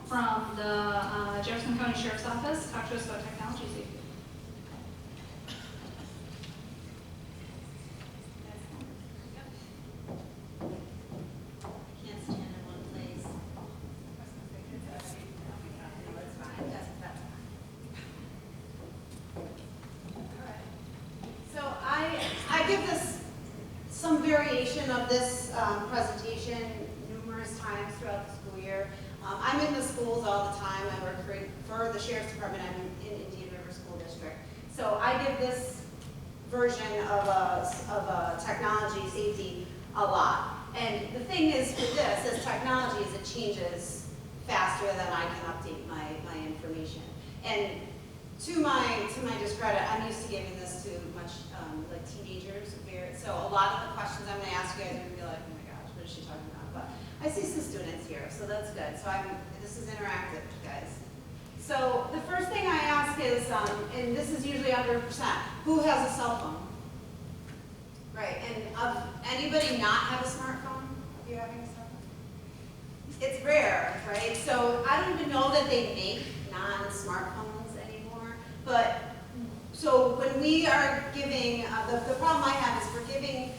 from the Jefferson County Sheriff's Office. Talk to us about technology safety. Can't stand in one place. So I give this some variation of this presentation numerous times throughout the school year. I'm in the schools all the time. I work for the Sheriff's Department. I'm in Indian River School District. So I give this version of a technology safety a lot. And the thing is with this, as technology is, it changes faster than I can update my information. And to my discredit, I'm used to giving this to much like teenagers. So a lot of the questions I'm going to ask you guys are going to be like, oh my gosh, what is she talking about? But I see some students here, so that's good. So this is interactive, guys. So the first thing I ask is, and this is usually under 1%, who has a cell phone? Right, and anybody not have a smartphone? Are you having a cell phone? It's rare, right? So I don't even know that they make non-smartphones anymore. But so when we are giving, the problem I have is we're giving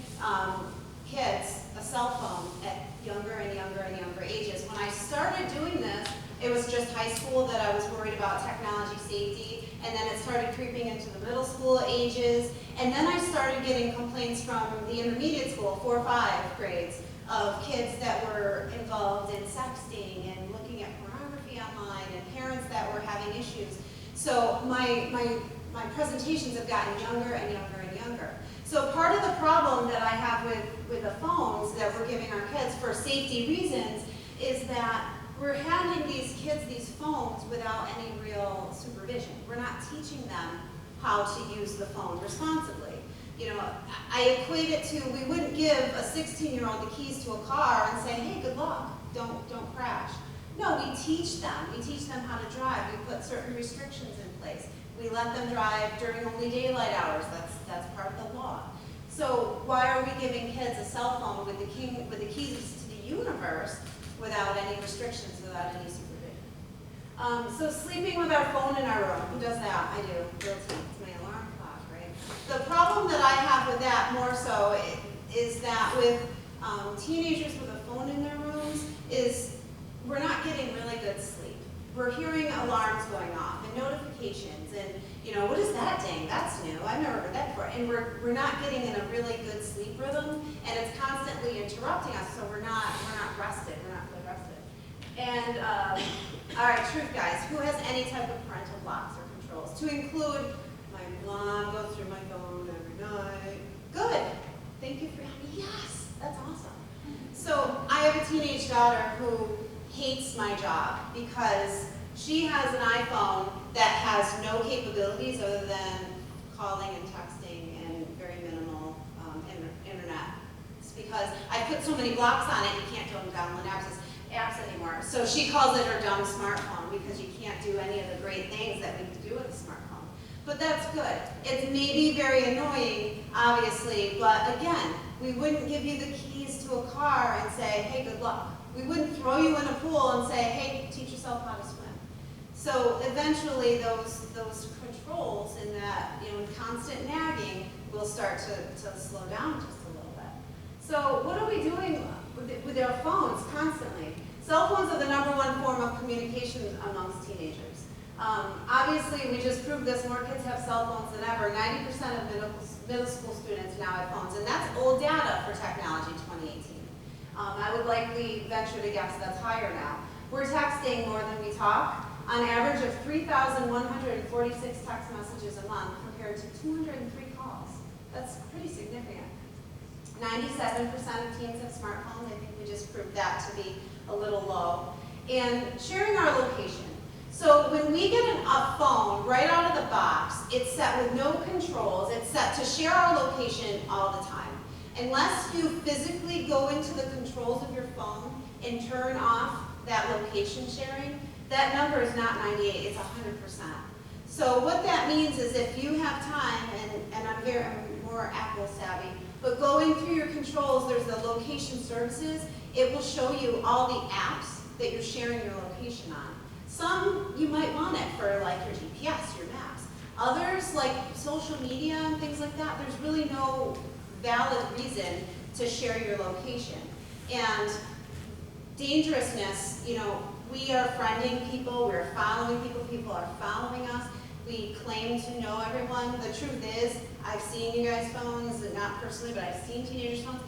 kids a cell phone at younger and younger and younger ages. When I started doing this, it was just high school that I was worried about technology safety, and then it started creeping into the middle school ages, and then I started getting complaints from the intermediate school, 4 or 5 grades, of kids that were involved in sexting and looking at pornography online, and parents that were having issues. So my presentations have gotten younger and younger and younger. So part of the problem that I have with the phones that we're giving our kids for safety reasons is that we're handing these kids these phones without any real supervision. We're not teaching them how to use the phone responsibly. You know, I equate it to, we wouldn't give a 16-year-old the keys to a car and say, hey, good luck, don't crash. No, we teach them. We teach them how to drive. We put certain restrictions in place. We let them drive during only daylight hours. That's part of the law. So why are we giving kids a cell phone with the keys to the universe without any restrictions, without any supervision? So sleeping with our phone in our room. Who does that? I do. Guilty. It's my alarm clock, right? The problem that I have with that more so is that with teenagers with a phone in their rooms is we're not getting really good sleep. We're hearing alarms going off and notifications and, you know, what is that ding? That's new. I've never heard that before. And we're not getting in a really good sleep rhythm, and it's constantly interrupting us, so we're not rested. We're not fully rested. And all right, truth, guys. Who has any type of parental blocks or controls? To include, my mom goes through my phone every night. Good. Thank you for yes, that's awesome. So I have a teenage daughter who hates my job because she has an iPhone that has no capabilities other than calling and texting and very minimal internet. It's because I put so many blocks on it, you can't download apps anymore. So she calls it her dumb smartphone because you can't do any of the great things that we can do with a smartphone. But that's good. It's maybe very annoying, obviously, but again, we wouldn't give you the keys to a car and say, hey, good luck. We wouldn't throw you in a pool and say, hey, teach yourself how to swim. So eventually those controls and that, you know, constant nagging will start to slow down just a little bit. So what are we doing with our phones constantly? Cell phones are the #1 form of communication amongst teenagers. Obviously, we just proved this, more kids have cell phones than ever. 90% of middle school students now have phones, and that's old data for technology 2018. I would likely venture to guess that's higher now. We're texting more than we talk, on average of 3,146 text messages a month compared to 203 calls. That's pretty significant. 97% of teens have smartphones. I think we just proved that to be a little low. And sharing our location. So when we get a phone right out of the box, it's set with no controls. It's set to share our location all the time. Unless you physically go into the controls of your phone and turn off that location sharing, that number is not 98, it's 100%. So what that means is if you have time, and I'm more Apple savvy, but going through your controls, there's the location services. It will show you all the apps that you're sharing your location on. Some, you might want it for like your GPS, your maps. Others, like social media and things like that, there's really no valid reason to share your location. And dangerousness, you know, we are friending people, we're following people, people are following us. We claim to know everyone. The truth is, I've seen you guys' phones, not personally, but I've seen teenagers' phones.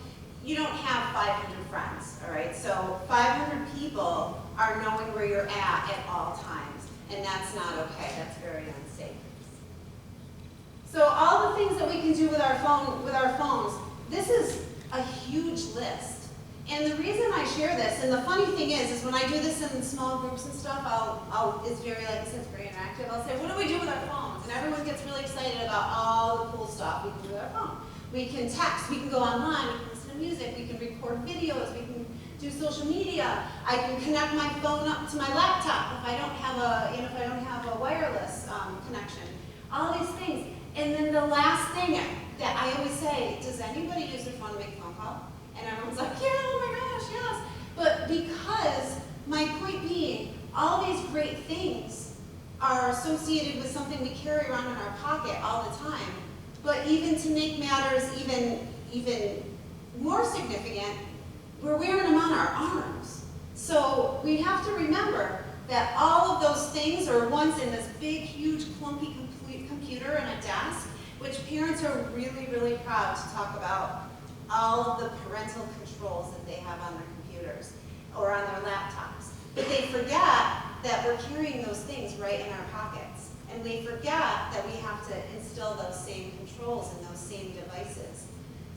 You don't have 500 friends, all right? So 500 people are knowing where you're at all times, and that's not okay. That's very unsafe. So all the things that we can do with our phones, this is a huge list. And the reason I share this, and the funny thing is when I do this in small groups and stuff, it's very, like I said, it's very interactive. I'll say, what do we do with our phones? And everyone gets really excited about all the cool stuff we can do with our phone. We can text, we can go online, we can listen to music, we can record videos, we can do social media. I can connect my phone up to my laptop if I don't have a wireless connection. All these things. And then the last thing that I always say, does anybody use their phone to make a phone call? And everyone's like, yeah, oh my gosh, yes. But because, my point being, all these great things are associated with something we carry around in our pocket all the time. But even to make matters even more significant, we're wearing them on our arms. So we have to remember that all of those things are once in this big, huge, clunky computer and a desk, which parents are really, really proud to talk about all of the parental controls that they have on their computers or on their laptops. But they forget that we're carrying those things right in our pockets. And we forget that we have to instill those same controls in those same devices.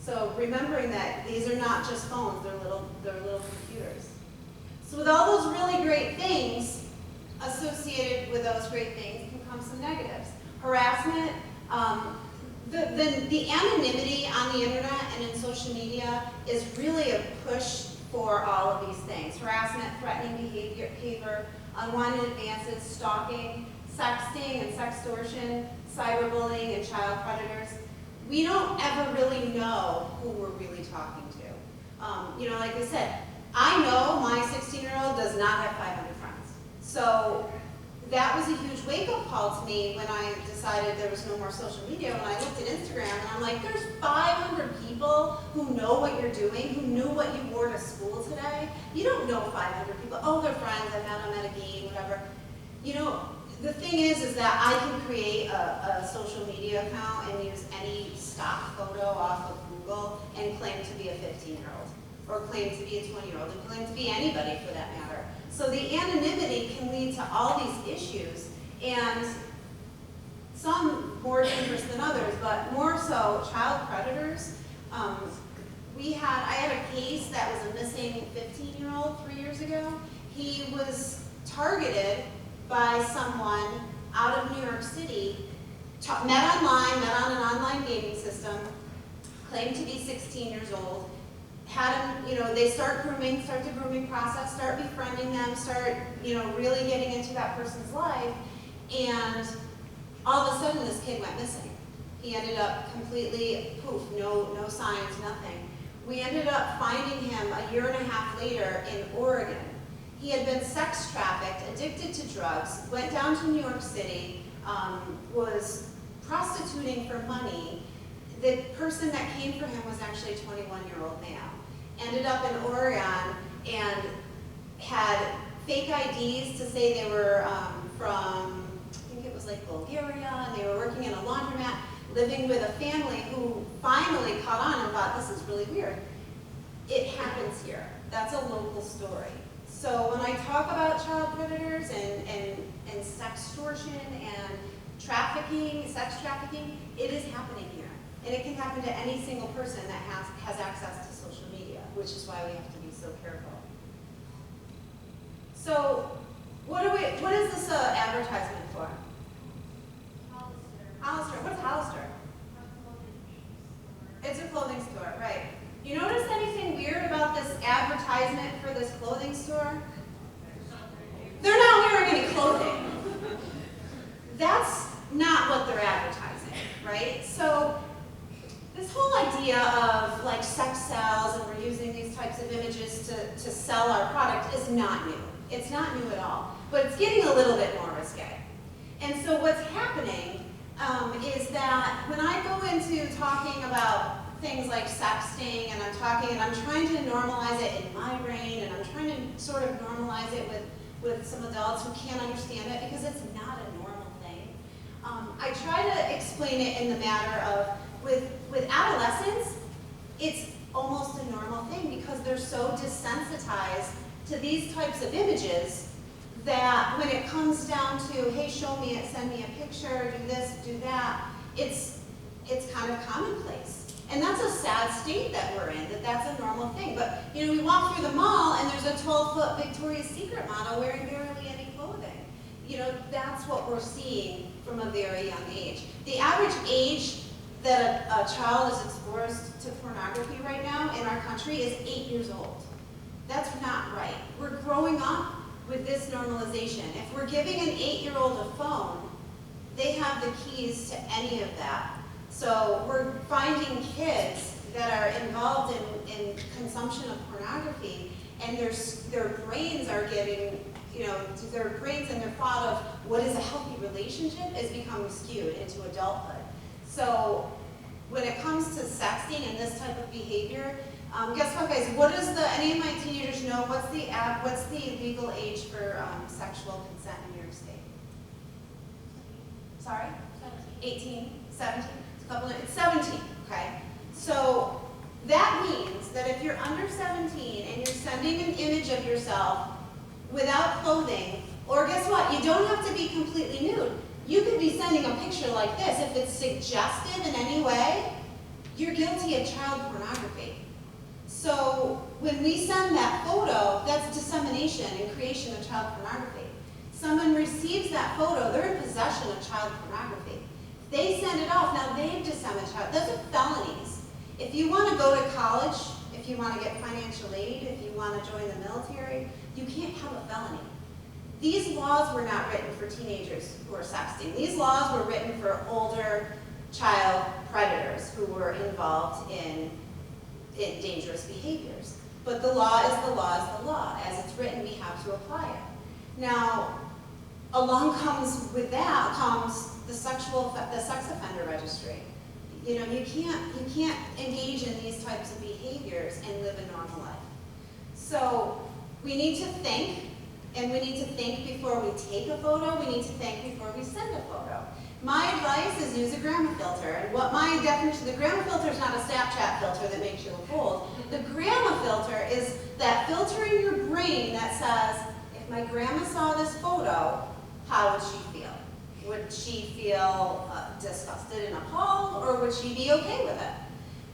So remembering that these are not just phones, they're little computers. So with all those really great things, associated with those great things can come some negatives. Harassment, the anonymity on the internet and in social media is really a push for all of these things. Harassment, threatening behavior, unwanted advances, stalking, sexting and sextortion, cyberbullying and child predators. We don't ever really know who we're really talking to. You know, like I said, I know my 16-year-old does not have 500 friends. So that was a huge wake-up call to me when I decided there was no more social media. When I looked at Instagram and I'm like, there's 500 people who know what you're doing, who knew what you wore to school today. You don't know 500 people. Oh, they're friends, I met them at a game, whatever. You know, the thing is that I can create a social media account and use any stock photo off of Google and claim to be a 15-year-old, or claim to be a 20-year-old, and claim to be anybody for that matter. So the anonymity can lead to all these issues, and some more dangerous than others, but more so child predators. I had a case that was a missing 15-year-old 3 years ago. He was targeted by someone out of New York City, met online, met on an online gaming system, claimed to be 16 years old, had them, you know, they start the grooming process, start befriending them, start, you know, really getting into that person's life, and all of a sudden this kid went missing. He ended up completely poof, no signs, nothing. We ended up finding him a year and a half later in Oregon. He had been sex trafficked, addicted to drugs, went down to New York City, was prostituting for money. The person that came for him was actually a 21-year-old male. Ended up in Oregon and had fake IDs to say they were from, I think it was like Bulgaria, and they were working in a laundromat, living with a family who finally caught on and thought, this is really weird. It happens here. That's a local story. So when I talk about child predators and sextortion and trafficking, sex trafficking, it is happening here. And it can happen to any single person that has access to social media, which is why we have to be so careful. So what is this advertisement for? Hollister. What's Hollister? It's a clothing store, right. You notice anything weird about this advertisement for this clothing store? They're not wearing any clothing. That's not what they're advertising, right? So this whole idea of like sex sells and we're using these types of images to sell our product is not new. not new at all, but it's getting a little bit more risque. And so what's happening is that when I go into talking about things like sexting, and I'm trying to normalize it in my brain, and I'm trying to sort of normalize it with some adults who can't understand it because it's not a normal thing. I try to explain it in the matter of, with adolescents, it's almost a normal thing because they're so desensitized to these types of images that when it comes down to, hey, show me it, send me a picture, do this, do that, it's kind of commonplace. And that's a sad state that we're in, that's a normal thing. But, you know, we walk through the mall and there's a 12-foot Victoria's Secret model wearing barely any clothing. You know, that's what we're seeing from a very young age. The average age that a child is exposed to pornography right now in our country is 8 years old. That's not right. We're growing up with this normalization. If we're giving an 8-year-old a phone, they have the keys to any of that. So we're finding kids that are involved in consumption of pornography, and their brains are getting, you know, their brains and their thought of what is a healthy relationship is becoming skewed into adulthood. So when it comes to sexting and this type of behavior, guess what, guys? What is any of my teenagers know? What's the legal age for sexual consent in New York State? Sorry? 18, 17. It's 17. Okay. So that means that if you're under 17 and you're sending an image of yourself without clothing, or guess what? You don't have to be completely nude. You could be sending a picture like this. If it's suggestive in any way, you're guilty of child pornography. So when we send that photo, that's dissemination and creation of child pornography. Someone receives that photo, they're in possession of child pornography. They send it off, now they've disseminated child. Those are felonies. If you want to go to college, if you want to get financial aid, if you want to join the military, you can't have a felony. These laws were not written for teenagers who are sexting. These laws were written for older child predators who were involved in dangerous behaviors. But the law is the law is the law. As it's written, we have to apply it. Now, along with that comes the sex offender registry. You know, you can't engage in these types of behaviors and live a normal life. So we need to think, and we need to think before we take a photo. We need to think before we send a photo. My advice is use a grandma filter. And what my definition, the grandma filter is not a Snapchat filter that makes you look old. The grandma filter is that filter in your brain that says, if my grandma saw this photo, how would she feel? Would she feel disgusted and appalled, or would she be okay with it?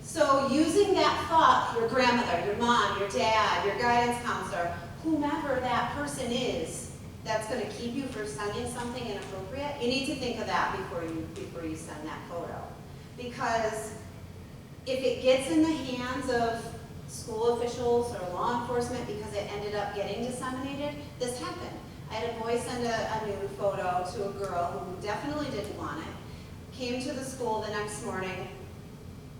So using that thought, your grandmother, your mom, your dad, your guidance counselor, whomever that person is that's going to keep you from sending something inappropriate, you need to think of that before you send that photo. Because if it gets in the hands of school officials or law enforcement because it ended up getting disseminated, this happened. I had a boy send a nude photo to a girl who definitely didn't want it, came to the school the next morning,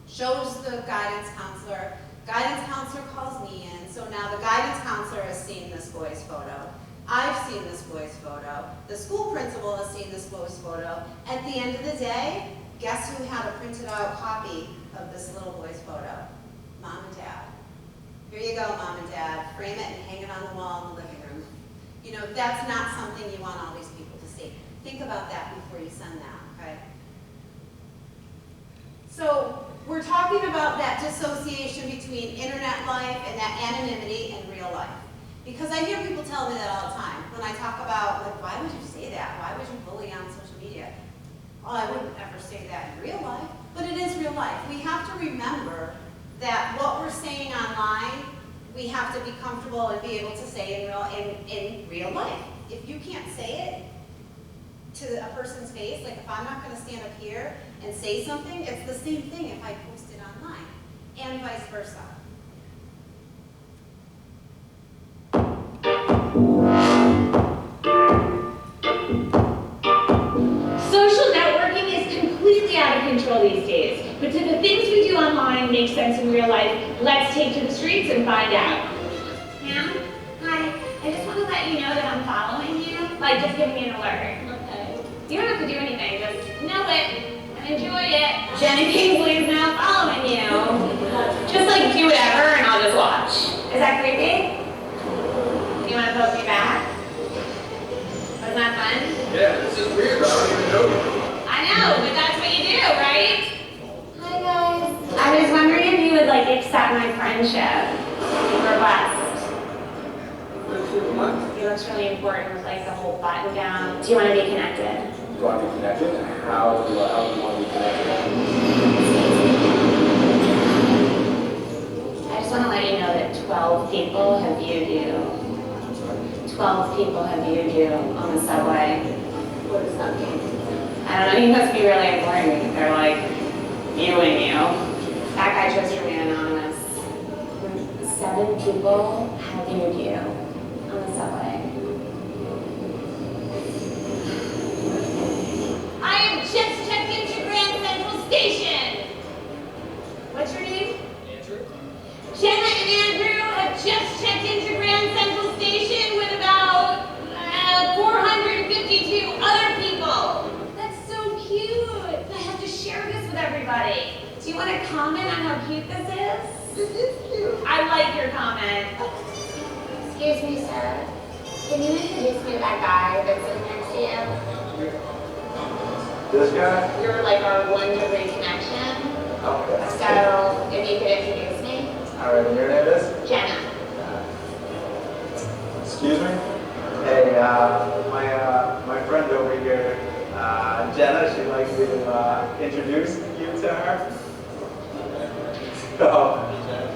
shows the guidance counselor. Guidance counselor calls me in, so now the guidance counselor has seen this boy's photo. I've seen this boy's photo. The school principal has seen this boy's photo. At the end of the day, guess who had a printed out copy of this little boy's photo? Mom and Dad. Here you go, Mom and Dad. Frame it and hang it on the wall in the living room. You know, that's not something you want all these people to see. Think about that before you send that, okay? So we're talking about that dissociation between internet life and that anonymity and real life. Because I hear people tell me that all the time. When I talk about, like, why would you say that? Why would you bully on social media? Oh, I wouldn't ever say that in real life. But it is real life. We have to remember that what we're saying online, we have to be comfortable and be able to say in real life. If you can't say it to a person's face, like if I'm not going to stand up here and say something, it's the same thing if I post it online, and vice versa. Social networking is completely out of control these days, but do the things we do online make sense in real life? Let's take to the streets and find out. Ma'am, hi. I just want to let you know that I'm Like just giving me an alert. Okay. You don't have to do anything, just know it and enjoy it. Jenny Kingsley is now following you. Just like do whatever and I'll just watch. Is that creepy? You want to poke me back? Wasn't that fun? Yeah, this is weird. I don't even know you. I know, but that's what you do, right? Hi guys. I was wondering if you would like accept my friendship request. He looks really important with like the whole button down. Do you want to be connected? Do I want to be connected? How do you want to be connected? I just want to let you know that 12 people have viewed you. 12 people have viewed you on the subway. What does that mean? I don't know, you must be really important. They're like viewing you. That guy chose to remain anonymous. 7 people have viewed you on the subway. I have just checked into Grand Central Station. What's your name? Andrew? Jenna and Andrew have just checked into Grand Central Station with about 452 other people. That's so cute. I have to share this with everybody. Do you want to comment on how cute this is? This is cute. I like your comment. Excuse me, sir. Can you introduce me to that guy that's sitting next to you? This guy? You're like our one-degree connection. Okay. So, if you could introduce me. All right, and your name is? Jenna. Excuse me? Hey, my friend over here, Jenna, she'd like to introduce you to her.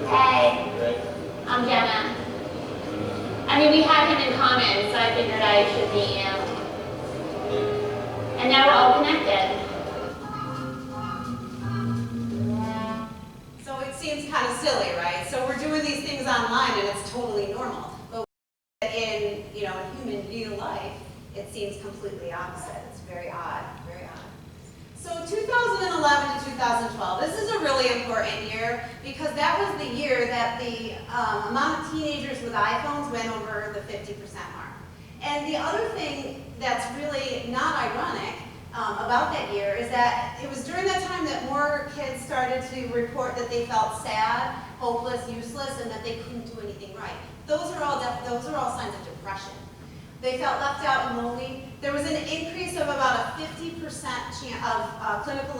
Hey, I'm Jenna. I mean, we had him in common, so I figured I should meet you. And now we're all connected. So it seems kind of silly, right? So we're doing these things online and it's totally normal. But in human real life, it seems completely opposite. It's very odd, very odd. So 2011 to 2012, this is a really important year because that was the year that the amount of teenagers with iPhones went over the 50% mark. And the other thing that's really not ironic about that year is that it was during that time that more kids started to report that they felt sad, hopeless, useless, and that they couldn't do anything right. Those are all signs of depression. They felt left out and lonely. There was an increase of about a 50% of clinical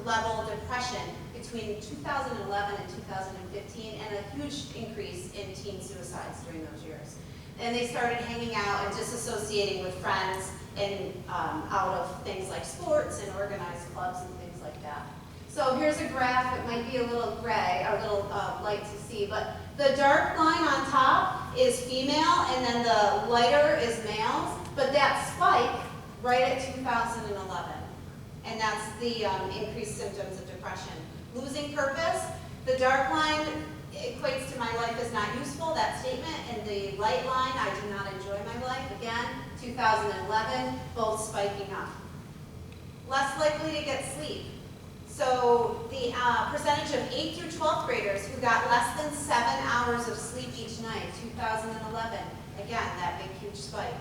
level depression between 2011 and 2015, and a huge increase in teen suicides during those years. And they started hanging out and disassociating with friends and out of things like sports and organized clubs and things like that. So here's a graph. It might be a little gray, a little light to see, but the dark line on top is female, and then the lighter is males. But that spike right at 2011, and that's the increased symptoms of depression. Losing purpose. The dark line equates to my life is not useful, that statement, and the light line, I do not enjoy my life. Again, 2011, both spiking up. Less likely to get sleep. So the percentage of 8th through 12th graders who got less than 7 hours of sleep each night, 2011, again, that big, huge spike.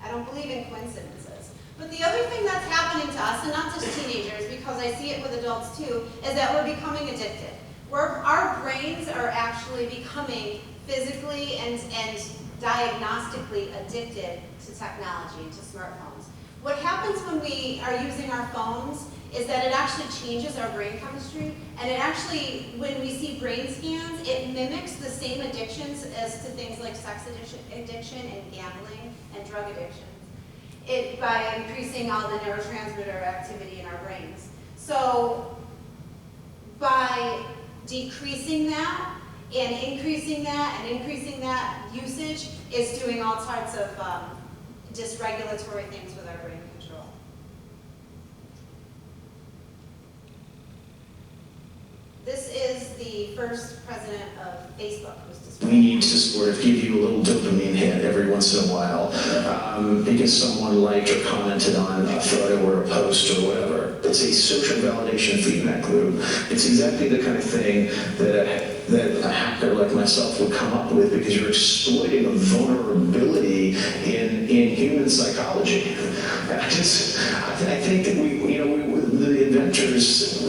I don't believe in coincidences. But the other thing that's happening to us, and not just teenagers, because I see it with adults too, is that we're becoming addicted. Our brains are actually becoming physically and diagnostically addicted to technology, to smartphones. What happens when we are using our phones is that it actually changes our brain chemistry, and it actually, when we see brain scans, it mimics the same addictions as to things like sex addiction and gambling and drug addiction, by increasing all the neurotransmitter activity in our brains. So by decreasing that and increasing that usage is doing all sorts of dysregulatory things with our brain control. This is the first president of Facebook who's described. We need to sort of give you a little dopamine hit every once in a while because someone liked or commented on a photo or a post or whatever. It's a social validation feedback loop. It's exactly the kind of thing that a hacker like myself would come up with because you're exploiting a vulnerability in in human psychology. I think that the inventors,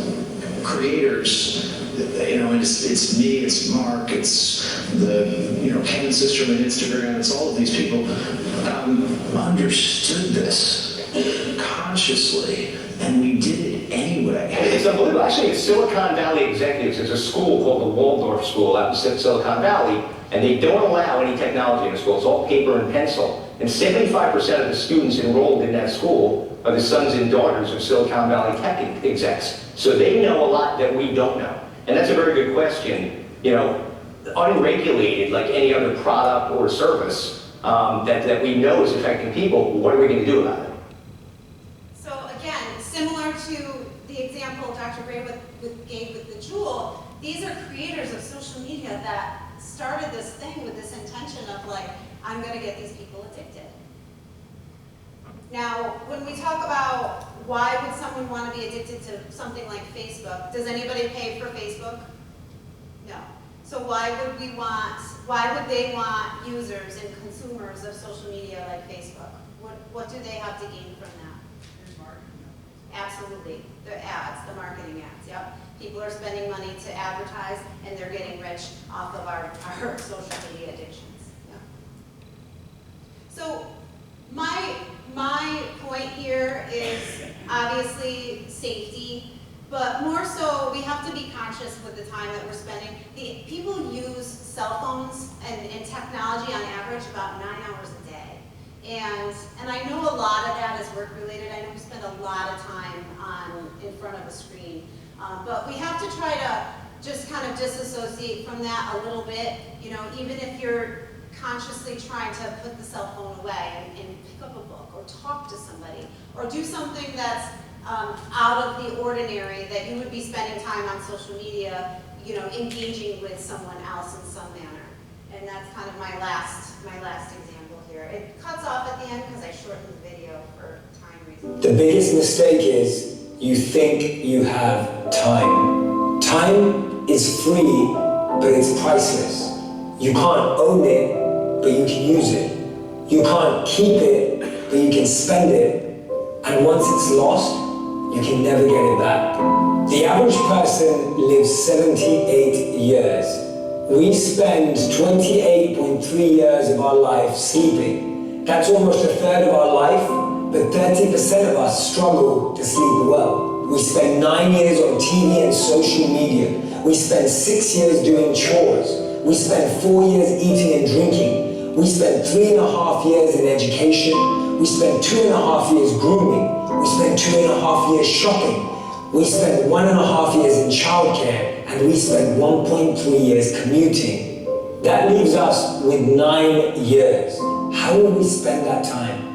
creators, and it's me, it's Mark, it's Ken and Sister on Instagram, it's all of these people, understood this consciously, and we did it anyway. It's unbelievable. Actually, it's Silicon Valley executives. There's a school called the Waldorf School out in Silicon Valley, and they don't allow any technology in the school. It's all paper and pencil. And 75% of the students enrolled in that school are the sons and daughters of Silicon Valley tech execs. So they know a lot that we don't know. And that's a very good question. Unregulated, like any other product or service that we know is affecting people, what are we going to do about it? So again, similar to the example Dr. Gray gave with the Juul, these are creators of social media that started this thing with this intention of like, I'm going to get these people addicted. Now, when we talk about why would someone want to be addicted to something like Facebook, does anybody pay for Facebook? No. So why would they want users and consumers of social media like Facebook? What do they have to gain from that? Absolutely. The ads, the marketing ads, yep. People are spending money to advertise and they're getting rich off of our social media addictions. Yep. So my point here is obviously safety, but more so we have to be conscious with the time that we're spending. People use cell phones and technology on average about 9 hours a day. And I know a lot of that is work related. I know we spend a lot of time in front of a screen. But we have to try to just kind of disassociate from that a little bit. Even if you're consciously trying to put the cell phone away and pick up a book or talk to somebody or do something that's out of the ordinary, that you would be spending time on social media, engaging with someone else in some manner. And that's kind of my last example here. It cuts off at the end because I shortened the video for time reasons. The biggest mistake is you think you have time. Time is free, but it's priceless. You can't own it, but you can use it. You can't keep it, but you can spend it. And once it's lost, you can never get it back. The average person lives 78 years. We spend 28.3 years of our life sleeping. That's almost a third of our life, but 30% of us struggle to sleep well. We spend 9 years on TV and social media. We spend 6 years doing chores. We spend 4 years eating and drinking. We spend 3.5 years in education. We spend 2.5 years grooming. We spend 2.5 years shopping. We spend 1.5 years in childcare, and we spend 1.3 years commuting. That leaves us with 9 years. How will we spend that time?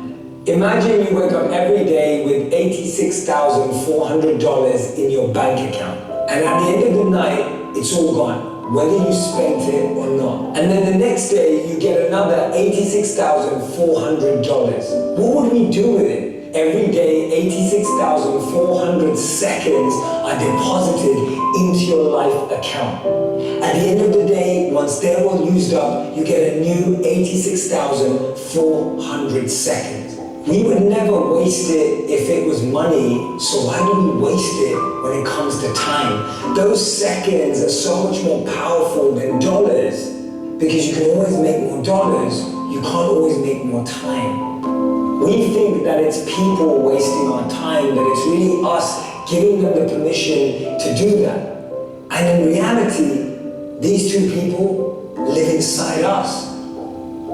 Imagine you wake up every day with $86,400 in your bank account, and at the end of the night, it's all gone, whether you spent it or not. And then the next day, you get another $86,400. What would we do with it? Every day, 86,400 seconds are deposited into your life account. At the end of the day, once they're all used up, you get a new 86,400 seconds. We would never waste it if it was money, so why do we waste it when it comes to time? Those seconds are so much more powerful than dollars, because you can always make more dollars, you can't always make more time. We think that it's people wasting our time, that it's really us giving them the permission to do that. And in reality, these two people live inside us.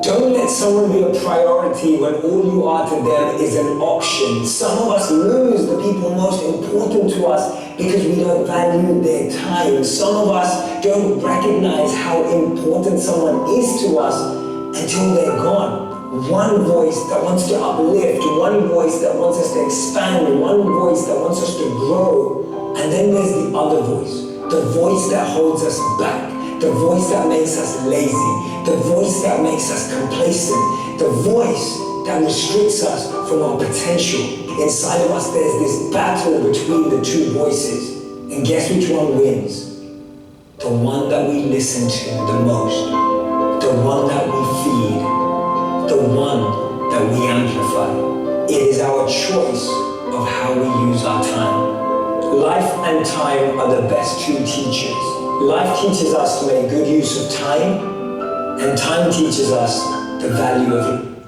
Don't let someone be a priority when all you are to them is an option. Some of us lose the people most important to us because we don't value their time. Some of us don't recognize how important someone is to us until they're gone. One voice that wants to uplift, one voice that wants us to expand, one voice that wants us to grow. And then there's the other voice, the voice that holds us back, the voice that makes us lazy, the voice that makes us complacent, the voice that restricts us from our potential. Inside of us, there's this battle between the two voices. And guess which one wins? The one that we listen to the most, the one that we feed, the one that we choice of how we use our time. Life and time are the best two teachers. Life teaches us to make good use of time, and time teaches us the value of